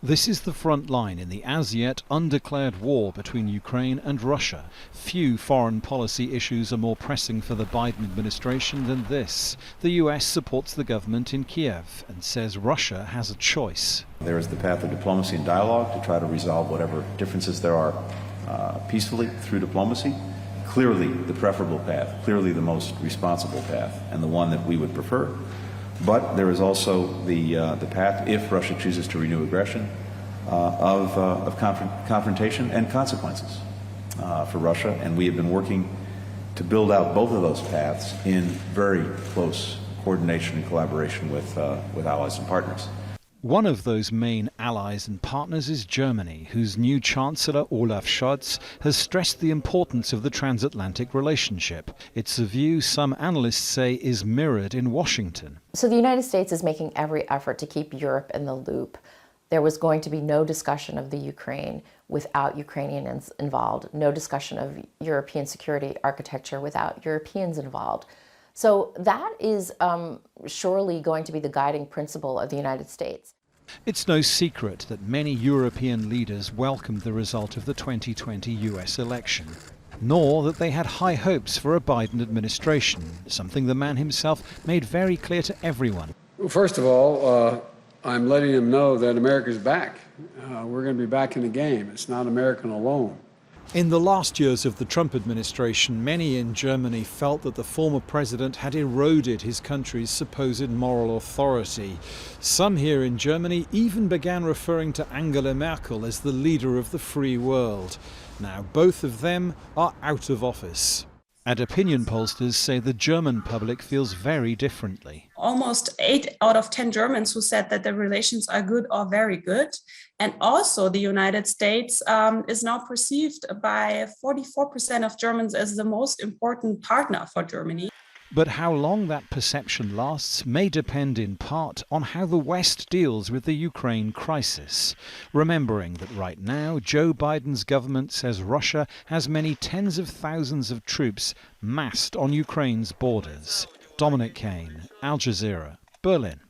This is the front line in the as-yet undeclared war between Ukraine and Russia. Few foreign policy issues are more pressing for the Biden administration than this. The US supports the government in Kiev and says Russia has a choice. There is the path of diplomacy and dialogue to try to resolve whatever differences there are peacefully through diplomacy. Clearly the preferable path, clearly the most responsible path, and the one that we would prefer. But there is also the path, if Russia chooses to renew aggression, of confrontation and consequences for Russia. And we have been working to build out both of those paths in very close coordination and collaboration with allies and partners. One of those main allies and partners is Germany, whose new Chancellor Olaf Scholz has stressed the importance of the transatlantic relationship. It's a view some analysts say is mirrored in Washington. So the United States is making every effort to keep Europe in the loop. There was going to be no discussion of the Ukraine without Ukrainians involved, no discussion of European security architecture without Europeans involved. So that is surely going to be the guiding principle of the United States. It's no secret that many European leaders welcomed the result of the 2020 US election, nor that they had high hopes for a Biden administration, something the man himself made very clear to everyone. Well, first of all, I'm letting them know that America's back. We're going to be back in the game. It's not American alone. In the last years of the Trump administration, many in Germany felt that the former president had eroded his country's supposed moral authority. Some here in Germany even began referring to Angela Merkel as the leader of the free world. Now both of them are out of office. And opinion pollsters say the German public feels very differently. Almost 8 out of 10 Germans who said that the relations are good or very good. And also the United States is now perceived by 44% of Germans as the most important partner for Germany. But how long that perception lasts may depend in part on how the West deals with the Ukraine crisis. Remembering that right now, Joe Biden's government says Russia has many tens of thousands of troops massed on Ukraine's borders. Dominic, Kane, Al Jazeera, Berlin.